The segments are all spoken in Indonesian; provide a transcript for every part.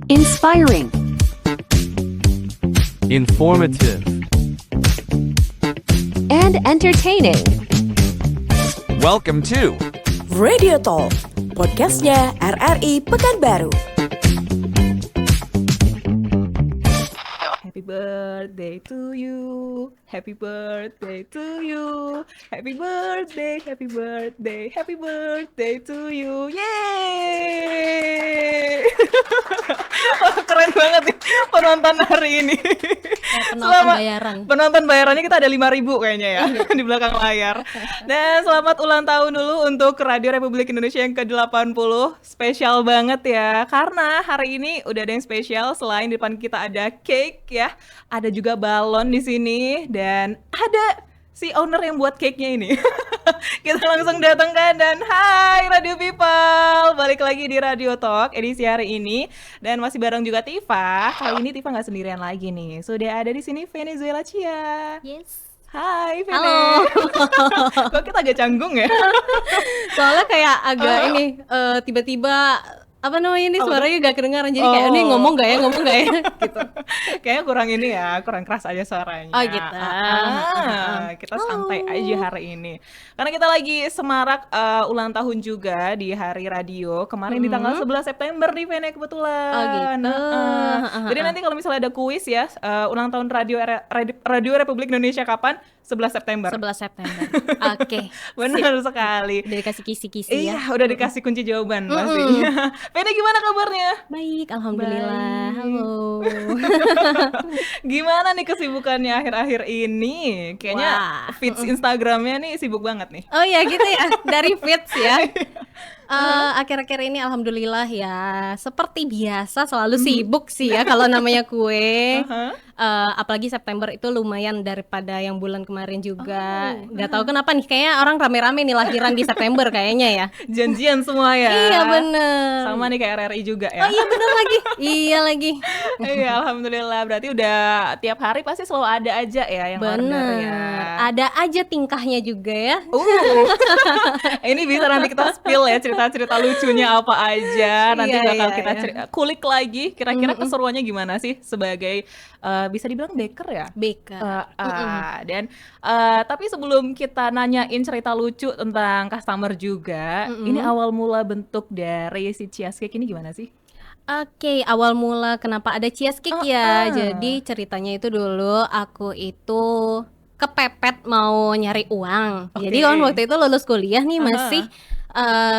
Inspiring. Informative. And entertaining. Welcome to Radio Talk, podcastnya RRI Pekanbaru. Happy birthday to you, happy birthday to you, happy birthday, happy birthday, happy birthday to you, yeay! Wah, keren banget nih penonton hari ini. Penonton bayarannya kita ada 5.000 kayaknya ya di belakang layar. Dan selamat ulang tahun dulu untuk Radio Republik Indonesia yang ke-80. Spesial banget ya, karena hari ini udah ada yang spesial. Selain di depan kita ada cake ya, ada juga balon di sini, dan ada si owner yang buat cake-nya ini. Kita langsung datangkan dan hai Radio People, balik lagi di Radio Talk edisi hari ini, dan masih bareng juga Tifa. Kali ini Tifa nggak sendirian lagi nih, sudah ada di sini Venezuela Cia. Yes. Hai Vene. Halo. Kok kita agak canggung ya? Soalnya kayak agak ini tiba-tiba apa namanya ini suaranya gak kedengaran, jadi kayak ini ngomong gak ya gitu. Kayaknya kurang ini ya, kurang keras aja suaranya. Oh gitu. Kita santai aja hari ini, karena kita lagi semarak ulang tahun juga di hari radio kemarin di tanggal 11 September nih Vene kebetulan. Oh gitu. Jadi nanti kalau misalnya ada kuis ya, ulang tahun Radio Republik Indonesia kapan? 11 September. 11 September. Oke. Benar sekali. Udah dikasih kisi-kisi ya. Iya, udah dikasih kunci jawaban pastinya. Vene gimana kabarnya? Baik, alhamdulillah. Halo. Gimana nih kesibukannya akhir-akhir ini? Kayaknya feeds Instagramnya nih sibuk banget nih. Oh ya gitu ya, dari feeds ya. Akhir-akhir ini alhamdulillah ya, seperti biasa selalu sibuk sih ya kalau namanya kue. Apalagi September itu lumayan daripada yang bulan kemarin juga. Gak tahu kenapa nih, kayaknya orang rame-rame nih lahiran di September kayaknya ya. Janjian semua ya. Iya bener. Sama nih kayak RRI juga ya. Oh iya bener lagi. Iya lagi. Iya alhamdulillah, berarti udah tiap hari pasti selalu ada aja ya yang order ya. Ada aja tingkahnya juga ya. Ini bisa nanti kita spill ya cerita-cerita lucunya apa aja. Nanti bakal kita kulik lagi kira-kira keseruannya gimana sih sebagai bisa dibilang baker ya? Baker. Dan tapi sebelum kita nanyain cerita lucu tentang customer juga, ini awal mula bentuk dari si Cias Cake ini gimana sih? Oke, awal mula kenapa ada Cias Cake ya? Jadi ceritanya itu dulu aku itu kepepet mau nyari uang. Jadi kan waktu itu lulus kuliah nih masih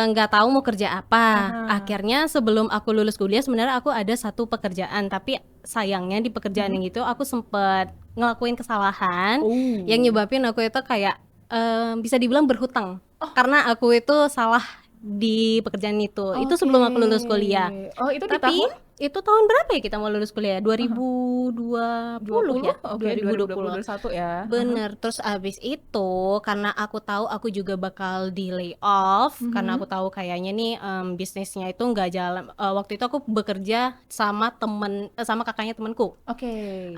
nggak tahu mau kerja apa. Akhirnya sebelum aku lulus kuliah sebenarnya aku ada satu pekerjaan, tapi sayangnya di pekerjaan yang itu aku sempet ngelakuin kesalahan yang nyebabin aku itu kayak bisa dibilang berhutang karena aku itu salah di pekerjaan itu. Itu sebelum aku lulus kuliah. Oh itu tapi di tahun? Itu tahun berapa ya kita mau lulus kuliah? 2020 ya? 2021 ya. Bener. Terus abis itu karena aku tahu aku juga bakal di lay off, karena aku tahu kayaknya nih bisnisnya itu nggak jalan. Waktu itu aku bekerja sama sama kakaknya temanku.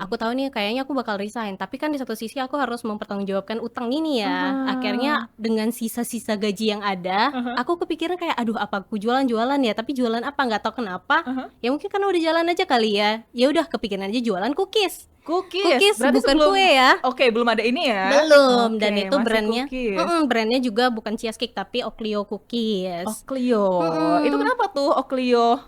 Aku tahu nih kayaknya aku bakal resign, tapi kan di satu sisi aku harus mempertanggungjawabkan utang ini ya. Akhirnya dengan sisa-sisa gaji yang ada, aku kepikiran kayak aduh apa aku jualan ya, tapi jualan apa nggak tahu kenapa. Ya mungkin karena udah jalan aja kali ya. Ya udah kepikiran aja jualan cookies. Cookies bukan kue ya. Oke, belum ada ini ya. Belum. Dan itu brandnya juga bukan Cias Cake tapi Oklio Cookies. Oklio. Itu kenapa tuh Oklio?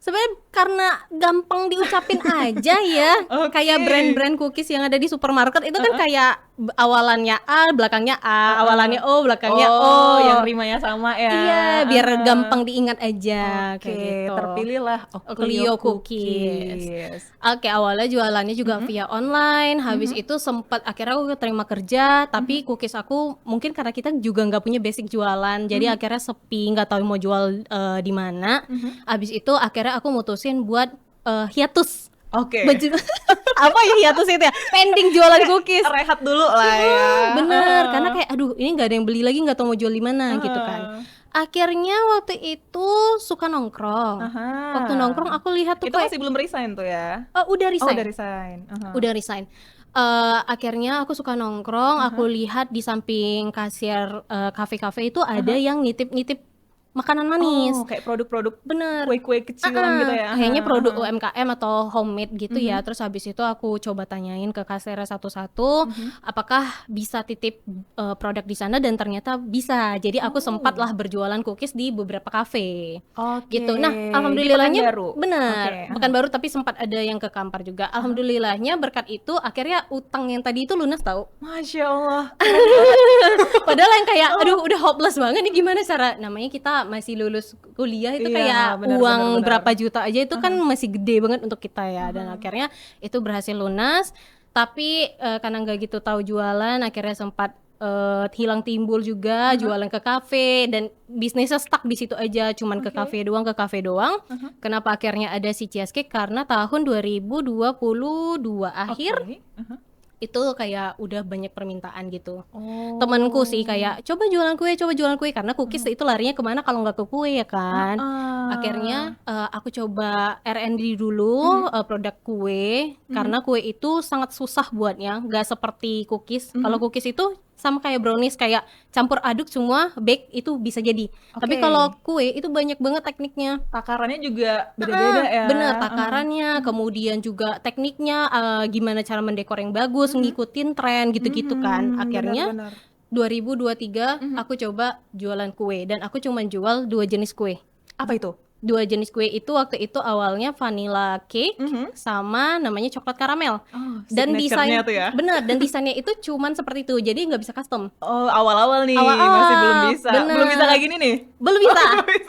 Sebenarnya karena gampang diucapin aja ya. Kayak brand-brand cookies yang ada di supermarket itu kan kayak awalannya A, belakangnya A, awalannya O, belakangnya O. Yang rimanya sama ya. Iya, biar gampang diingat aja. Oke, kayak gitu. terpilihlah Oklio Cookies. Oke, awalnya jualannya juga via online. Habis itu sempat akhirnya aku terima kerja, tapi cookies aku mungkin karena kita juga nggak punya basic jualan, jadi akhirnya sepi, nggak tahu mau jual di mana. Habis itu akhirnya aku mutusin buat hiatus. Apa ya hiatus itu ya? Pending jualan cookies. Rehat dulu lah ya. Bener, karena kayak aduh ini nggak ada yang beli lagi, nggak tahu mau jual di mana gitu kan. Akhirnya waktu itu suka nongkrong. Waktu nongkrong aku lihat tuh itu masih belum resign tuh ya? Udah resign. Udah resign. Udah resign. Akhirnya aku suka nongkrong. Aku lihat di samping kasir kafe-kafe itu ada yang nitip-nitip makanan manis. Oh, kayak produk-produk Bener. kue-kue kecilan gitu ya. Kayaknya produk UMKM atau homemade gitu ya. Terus habis itu aku coba tanyain ke kasirnya satu-satu, apakah bisa titip produk di sana, dan ternyata bisa. Jadi aku sempatlah berjualan cookies di beberapa kafe. Oke. Gitu. Nah, alhamdulillahnya Di Pekanbaru? benar. Oke. Pekanbaru, tapi sempat ada yang ke Kampar juga. Alhamdulillahnya berkat itu akhirnya utang yang tadi itu lunas tahu. Masya Allah. Padahal yang kayak aduh udah hopeless banget nih, gimana cara, namanya kita masih lulus kuliah itu Iya, kayak benar, uang benar. berapa juta aja itu kan masih gede banget untuk kita ya. Dan akhirnya itu berhasil lunas. Tapi karena nggak gitu tahu jualan, akhirnya sempat hilang timbul juga, jualan ke kafe, dan bisnisnya stuck di situ aja, cuman ke kafe doang. Kenapa akhirnya ada si Cheesecake? Karena tahun 2022 akhir Oke. itu kayak udah banyak permintaan gitu. Oh. Temanku sih kayak coba jualan kue, karena cookies itu larinya kemana kalau nggak ke kue ya kan. Akhirnya aku coba R&D dulu, produk kue, karena kue itu sangat susah buatnya, nggak seperti cookies. Kalau cookies itu sama kayak brownies, kayak campur aduk semua bake itu bisa jadi. Tapi kalau kue itu banyak banget tekniknya. Takarannya juga beda-beda ya. Bener, takarannya, kemudian juga tekniknya, gimana cara mendekor yang bagus, ngikutin tren gitu-gitu kan. Akhirnya Benar-benar. 2023 aku coba jualan kue, dan aku cuma jual 2 jenis kue. Apa itu? 2 jenis kue itu waktu itu awalnya vanilla cake sama namanya coklat karamel. Dan signature-nya desain tuh ya? bener, dan desainnya itu cuman seperti itu, jadi nggak bisa custom. Oh, awal-awal nih, Awal-awal, masih belum bisa. bener. Belum bisa kayak gini nih. Belum bisa.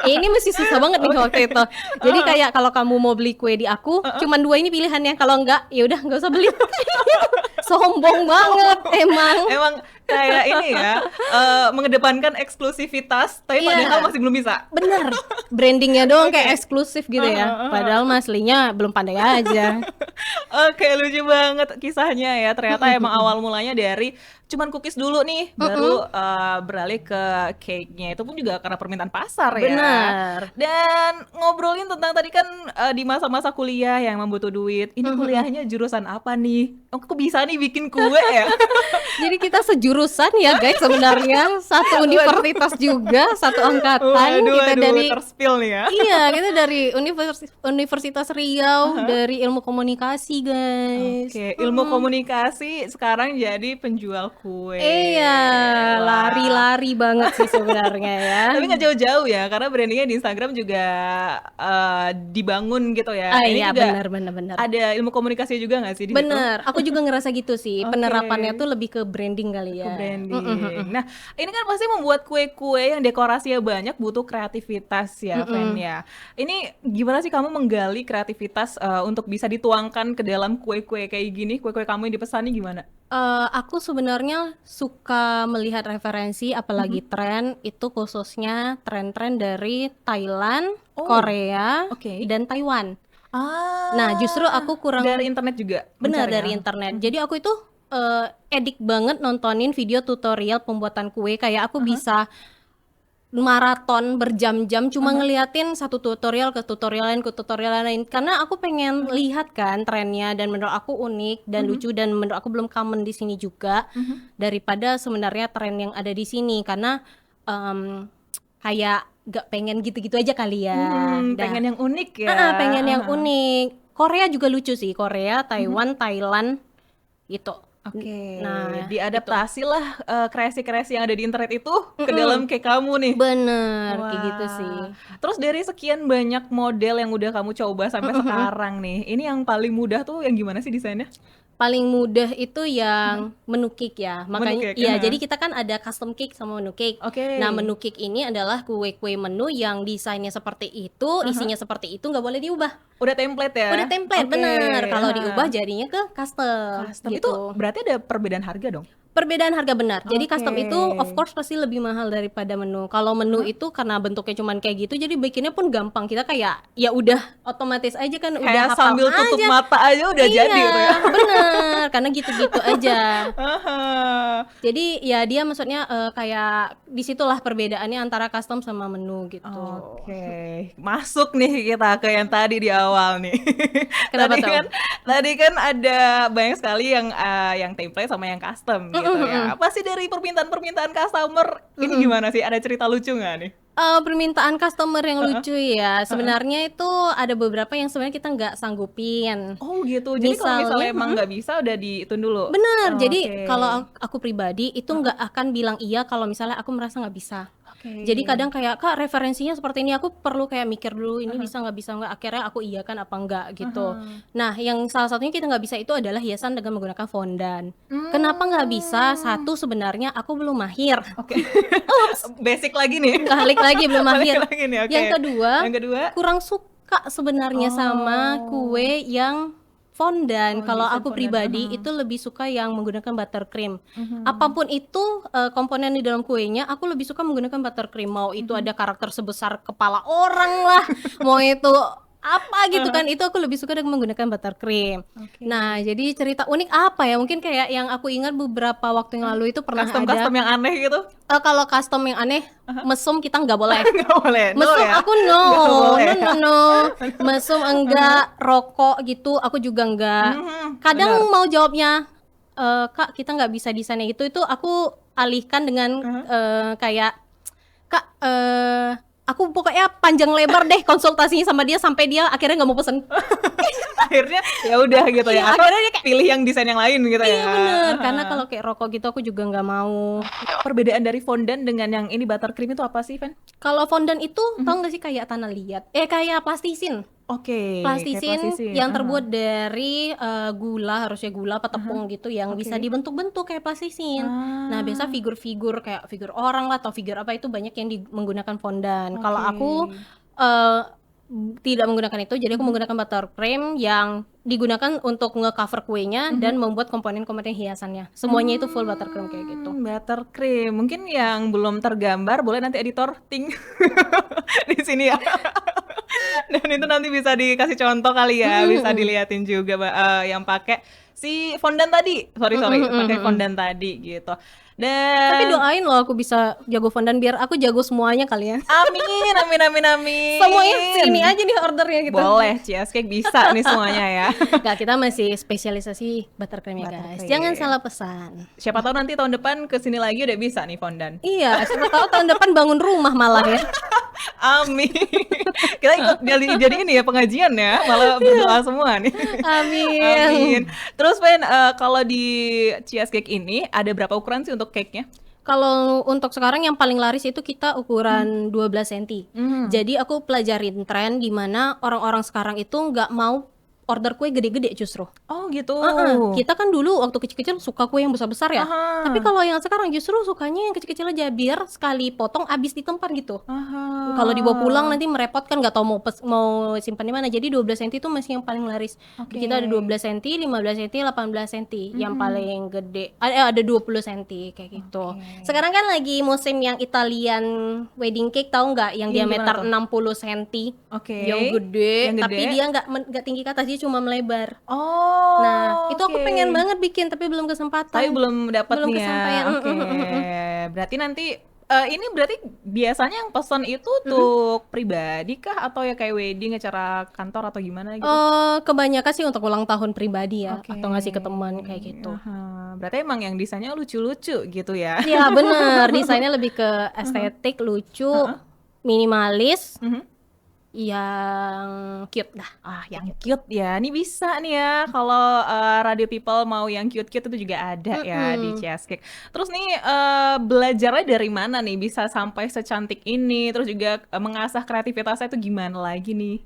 Ini masih susah banget nih waktu itu. Jadi kayak kalau kamu mau beli kue di aku, cuman 2 ini pilihannya. Kalau enggak, ya udah nggak usah beli. Sombong banget emang. Emang kayak ini ya, mengedepankan eksklusivitas, tapi Iya. padahal masih belum bisa. Bener, brandingnya doang kayak eksklusif gitu ya. Padahal aslinya belum pandai aja. Oke, lucu banget kisahnya ya. Ternyata emang awal mulanya dari cuman cookies dulu nih, baru beralih ke cake-nya. Itu pun juga karena permintaan pasar ya. Benar. Dan ngobrolin tentang tadi kan di masa-masa kuliah yang membutuh duit. Ini kuliahnya jurusan apa nih? Oh, kok bisa nih bikin kue ya? Jadi kita sejurusan ya guys sebenarnya, satu universitas juga, satu angkatan. Kita dari terspill nih ya. iya, kita dari Universitas Riau, dari ilmu komunikasi guys. Oke, ilmu komunikasi sekarang jadi penjual kue. Iya, Wah. lari-lari banget sih sebenarnya ya. Tapi nggak jauh-jauh ya, karena brandingnya di Instagram juga dibangun gitu ya. Ah, Ini iya, juga benar. ada ilmu komunikasi juga nggak sih di situ? Bener, aku juga ngerasa gitu sih. Oke. Penerapannya tuh lebih ke branding kali Ke ya. branding. Nah, ini kan pasti membuat kue-kue yang dekorasinya banyak butuh kreativitas ya, Fen ya. Ini gimana sih kamu menggali kreativitas untuk bisa dituangkan ke dalam kue-kue kayak gini? Kue-kue kamu yang dipesani gimana? Aku sebenarnya suka melihat referensi, apalagi tren itu, khususnya tren-tren dari Thailand, Korea, Oke. dan Taiwan. Ah. Nah, justru aku kurang dari internet juga. benar mencarinya? dari internet. Jadi aku itu edik banget nontonin video tutorial pembuatan kue. Kayak aku bisa maraton berjam-jam cuma ngeliatin satu tutorial ke tutorial lain, karena aku pengen lihat kan trennya, dan menurut aku unik dan lucu, dan menurut aku belum common di sini juga, daripada sebenarnya tren yang ada di sini, karena kayak gak pengen gitu-gitu aja kali ya. Pengen yang unik ya. Pengen yang unik. Korea juga lucu sih, Korea, Taiwan, Thailand gitu. Oke, Nah, diadaptasi lah kreasi-kreasi yang ada di internet itu ke dalam kayak kamu nih. Bener, kayak gitu Wah. sih. Terus dari sekian banyak model yang udah kamu coba sampai sekarang nih, ini yang paling mudah tuh yang gimana sih desainnya? Paling mudah itu yang menu cake ya. Makanya Menu cake, iya, aha. jadi kita kan ada custom cake sama menu cake. Oke. Nah, menu cake ini adalah kue-kue menu yang desainnya seperti itu, isinya seperti itu, nggak boleh diubah. Udah template ya? Udah template, Oke, bener. Kalau aha. diubah jadinya ke custom. Custom gitu. itu berarti ada perbedaan harga dong? Perbedaan harga benar. Jadi custom Oke. itu of course pasti lebih mahal daripada menu. Kalau menu itu karena bentuknya cuman kayak gitu, jadi bikinnya pun gampang. Kita kayak ya udah otomatis aja kan, udah Kayak hafal sambil tutup aja. mata aja udah Iya, jadi gitu ya? bener. Karena gitu-gitu aja. Aha. Jadi ya dia maksudnya kayak disitulah perbedaannya antara custom sama menu gitu. Oke, masuk nih kita ke yang tadi di awal nih. Kenapa tuh? Tadi kan ada banyak sekali yang template sama yang custom gitu ya. Pasti dari permintaan customer ini gimana sih? Ada cerita lucu nggak nih? Permintaan customer yang lucu ya. Sebenarnya itu ada beberapa yang sebenarnya kita nggak sanggupin. Oh gitu. Jadi kalau misalnya Misalnya, emang nggak bisa udah diitun dulu. Bener, Oh, jadi oke. kalau aku pribadi itu nggak akan bilang iya kalau misalnya aku merasa nggak bisa. Oke. Jadi kadang kayak, Kak referensinya seperti ini, aku perlu kayak mikir dulu ini bisa nggak, akhirnya aku iyakan apa enggak gitu. Nah yang salah satunya kita nggak bisa itu adalah hiasan dengan menggunakan fondan. Kenapa nggak bisa? Satu, sebenarnya aku belum mahir. Oke. Basic lagi nih. Balik lagi belum Balik mahir. lagi nih, oke. Yang Yang kedua? kurang suka sebenarnya sama kue yang fondant. Kalau desain aku fondant, pribadi itu lebih suka yang menggunakan buttercream. Apapun itu komponen di dalam kuenya, aku lebih suka menggunakan buttercream. Mau itu ada karakter sebesar kepala orang lah, mau itu apa gitu kan, itu aku lebih suka dengan menggunakan buttercream. Nah, jadi cerita unik apa ya? Mungkin kayak yang aku ingat beberapa waktu yang lalu itu pernah Custom yang aneh gitu. kalau custom yang aneh, mesum kita nggak boleh. Nggak boleh. No Mesum ya? aku no, Nggak boleh. no. Mesum enggak, rokok gitu aku juga enggak. Kadang mau jawabnya, Kak kita nggak bisa desainnya itu aku alihkan dengan kayak, Kak aku pokoknya panjang lebar deh konsultasinya sama dia sampai dia akhirnya nggak mau pesen. Akhirnya ya udah gitu Iya, ya. Atau akhirnya dia kayak, pilih yang desain yang lain gitu ya. iya bener, karena kalau kayak rokok gitu aku juga nggak mau. Perbedaan dari fondant dengan yang ini buttercream itu apa sih, Ven? Kalau fondant itu tau nggak sih kayak tanah liat, kayak plastisin. Oke. Plastisin kayak yang terbuat dari gula, harusnya gula apa tepung gitu yang bisa dibentuk-bentuk kayak plastisin. Nah, biasa figur-figur kayak figur orang lah atau figur apa itu banyak yang menggunakan fondan. Kalau aku tidak menggunakan itu, jadi aku menggunakan buttercream yang digunakan untuk nge-cover kuenya dan membuat komponen-komponen hiasannya. Semuanya itu full buttercream kayak gitu. Buttercream. Mungkin yang belum tergambar boleh nanti editor ting di sini ya. Dan itu nanti bisa dikasih contoh kali ya, bisa diliatin juga yang pakai si fondant tadi. Sorry, pakai fondant tadi gitu. Dan Tapi doain loh aku bisa jago fondan biar aku jago semuanya kali ya. amin. Semuanya sini aja nih ordernya gitu. Boleh, cheesecake bisa nih semuanya ya. Nggak, kita masih spesialisasi buttercream ya guys. Buttercream. Jangan salah pesan. Siapa tahu nanti tahun depan kesini lagi udah bisa nih fondant. Iya, siapa tahu tahun depan bangun rumah malah ya. Amin. Kita ikut jadi ini ya pengajian ya, malah berdoa semua nih. Amin. Amin. Terus Pen, kalau di cheesecake ini ada berapa ukuran sih untuk cake-nya? Kalau untuk sekarang yang paling laris itu kita ukuran 12 cm. Jadi aku pelajarin tren di mana orang-orang sekarang itu nggak mau order kue gede-gede justru. Oh gitu. Kita kan dulu waktu kecil-kecil suka kue yang besar-besar ya. Tapi kalau yang sekarang justru sukanya yang kecil-kecil aja biar sekali potong habis di tempat gitu. Kalau dibawa pulang nanti merepotkan, nggak tahu mau simpan di mana. Jadi 12 cm itu masih yang paling laris. Di kita ada 12 cm, 15 cm, 18 cm. Yang paling gede ada 20 cm kayak gitu. Sekarang kan lagi musim yang Italian wedding cake, tahu nggak? Yang diameter 60 cm. Oke. Yang gede, Yang gede. tapi dia nggak tinggi ke atas, dia cuma melebar. Oh. Nah, itu aku oke. pengen banget bikin tapi belum kesempatan. Tapi belum dapat Belum nih ya. kesampaian. Oke. Berarti nanti ini berarti biasanya yang pesan itu untuk pribadi kah atau ya kayak wedding acara kantor atau gimana gitu? Kebanyakan sih untuk ulang tahun pribadi ya, Oke. atau ngasih ke teman kayak gitu. Berarti emang yang desainnya lucu-lucu gitu ya? Iya bener, desainnya lebih ke estetik, lucu, minimalis, yang cute dah. Yang cute ya. Ini bisa nih ya kalau radio people mau yang cute-cute itu juga ada ya di cheesecake. Terus nih belajarnya dari mana nih bisa sampai secantik ini? Terus juga mengasah kreativitasnya itu gimana lagi nih?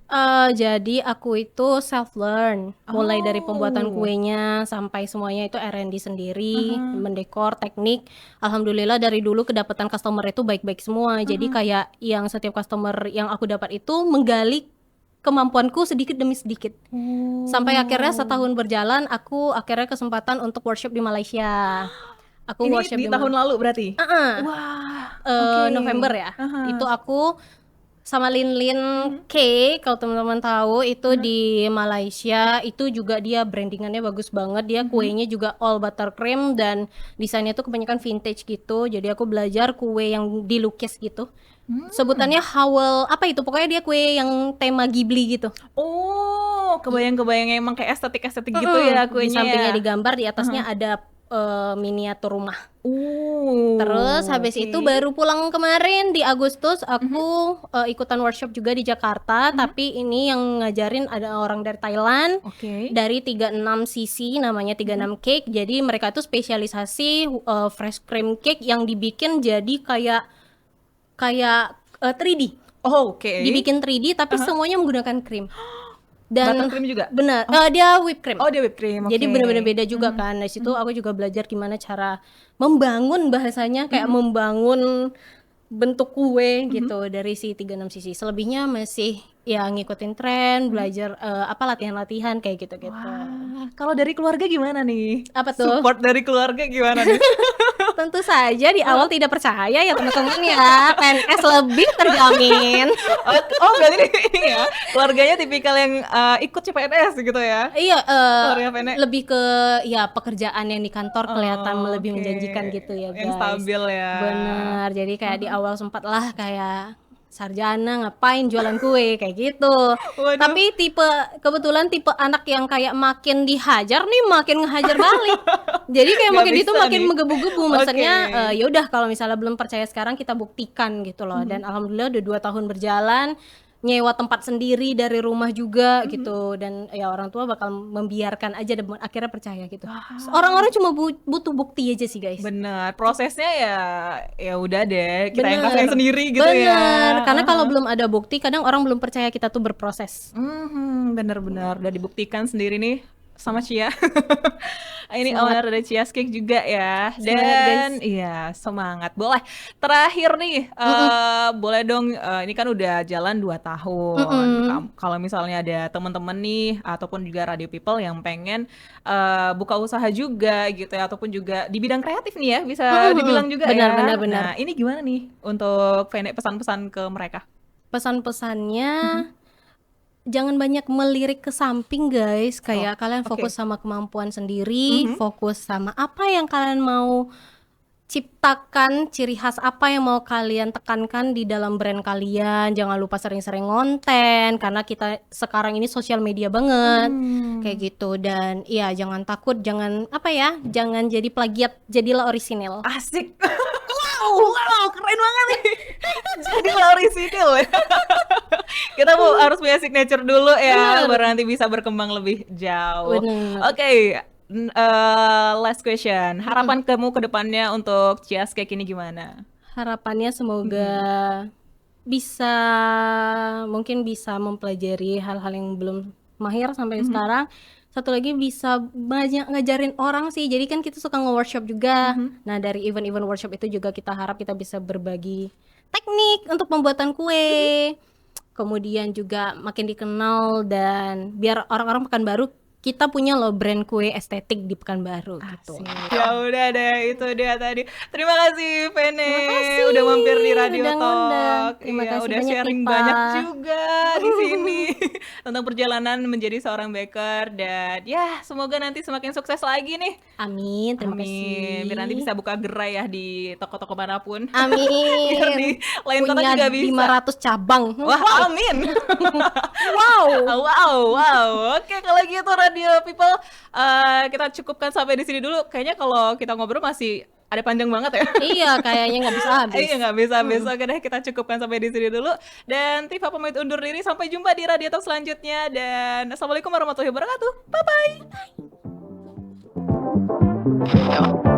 Jadi aku itu self learn, mulai dari pembuatan kuenya sampai semuanya itu R&D sendiri, mendekor, teknik. Alhamdulillah dari dulu kedapatan customer itu baik-baik semua. Jadi kayak yang setiap customer yang aku dapat itu menggali kemampuanku sedikit demi sedikit. Sampai akhirnya setahun berjalan, aku akhirnya kesempatan untuk workshop di Malaysia. Aku Ini workshop di tahun lalu berarti? Wah, November ya. Itu aku sama Lin K, kalau teman-teman tahu itu di Malaysia, itu juga dia brandingannya bagus banget. Dia kuenya juga all buttercream dan desainnya tuh kebanyakan vintage gitu. Jadi aku belajar kue yang dilukis gitu. Sebutannya Howell apa itu? Pokoknya dia kue yang tema Ghibli gitu. Oh, kebayang-kebayang emang kayak estetik gitu ya Di kuenya sampingnya ya. digambar, di atasnya ada miniatur rumah. Terus habis itu baru pulang kemarin di Agustus aku ikutan workshop juga di Jakarta, tapi ini yang ngajarin ada orang dari Thailand. Oke. Dari 36cc namanya 36 cake. Jadi mereka tuh spesialisasi fresh cream cake yang dibikin jadi kayak 3D. Oh, oke. Dibikin 3D tapi semuanya menggunakan krim. Buttercream juga? Benar. Dia whipped cream. Oh, dia whipped cream. Jadi oke. benar-benar beda juga kan. Dari situ aku juga belajar gimana cara membangun bahasanya kayak membangun bentuk kue gitu dari si 36cc. Selebihnya masih ya ngikutin tren, belajar latihan-latihan kayak gitu-gitu. Wah, kalau dari keluarga gimana nih? Apa tuh? Support dari keluarga gimana nih? Tentu saja di awal tidak percaya ya teman-teman ya. PNS lebih terjamin. Oh, berarti ini ya, keluarganya tipikal yang ikut CPNS gitu ya? Iya, Keluarga PNS. lebih ke ya pekerjaan yang di kantor kelihatan lebih Oke. menjanjikan gitu ya guys. Yang stabil ya. Bener, jadi kayak di awal sempat lah kayak sarjana ngapain jualan kue kayak gitu. Waduh. Tapi kebetulan tipe anak yang kayak makin dihajar nih makin ngehajar balik. Jadi kayak Nggak makin itu bisa makin nih. menggebu-gebu. Maksudnya Oke. ya udah kalau misalnya belum percaya sekarang kita buktikan gitu loh. Dan alhamdulillah udah 2 tahun berjalan, nyewa tempat sendiri dari rumah juga gitu, dan ya orang tua bakal membiarkan aja dan akhirnya percaya gitu. Orang-orang cuma butuh bukti aja sih guys. Bener, prosesnya ya udah deh, kita yang Bener. rasain sendiri gitu ya. Bener, karena kalau belum ada bukti kadang orang belum percaya kita tuh berproses. Bener-bener udah dibuktikan sendiri nih sama Cia. Ini owner dari Cia's Cake juga ya. Dan iya, semangat. Boleh. Terakhir nih, boleh dong, ini kan udah jalan 2 tahun. Kalau misalnya ada teman-teman nih ataupun juga Radio People yang pengen buka usaha juga gitu ya, ataupun juga di bidang kreatif nih ya, bisa dibilang juga Benar, ya. benar. Nah, ini gimana nih untuk Vene pesan-pesan ke mereka? Pesan-pesannya jangan banyak melirik ke samping guys, kayak kalian fokus sama kemampuan sendiri, fokus sama apa yang kalian mau ciptakan, ciri khas apa yang mau kalian tekankan di dalam brand kalian. Jangan lupa sering-sering ngonten karena kita sekarang ini sosial media banget kayak gitu. Dan iya jangan takut, jangan jangan jadi plagiat, jadilah orisinil. Asik. Wow, keren banget nih. Jadi orisinil ya. Kita harus punya signature dulu ya, baru nanti bisa berkembang lebih jauh. Bener. Oke, last question. Harapan kamu ke depannya untuk Cia's Cake ini gimana? Harapannya semoga mungkin bisa mempelajari hal-hal yang belum mahir sampai sekarang. Satu lagi bisa banyak ngajarin orang sih. Jadi kan kita suka nge-workshop juga. Nah, dari event-event workshop itu juga kita harap kita bisa berbagi teknik untuk pembuatan kue. Kemudian juga makin dikenal dan biar orang-orang Pekanbaru kita punya loh brand kue estetik di Pekanbaru gitu. Ya udah deh, itu dia tadi. Terima kasih Vene, Terima kasih udah mampir di Radio udah ngundang. Talk. Terima Iya, kasih udah banyak, sharing Tipa. banyak juga di sini tentang perjalanan menjadi seorang baker, dan ya semoga nanti semakin sukses lagi nih. Amin, terima Amin. kasih. Biar nanti bisa buka gerai ya di toko-toko manapun. Amin. Biar di lain kota Punya juga bisa. 500 cabang. Wah, amin. Wow. Wow. Oke, kalau gitu Radio People, kita cukupkan sampai di sini dulu. Kayaknya kalau kita ngobrol masih ada panjang banget ya. Iya, kayaknya nggak bisa habis. Iya, nggak bisa habis. Oke deh, kita cukupkan sampai di sini dulu. Dan Tifa pamit undur diri. Sampai jumpa di Radio Talk selanjutnya. Dan assalamualaikum warahmatullahi wabarakatuh. Bye bye.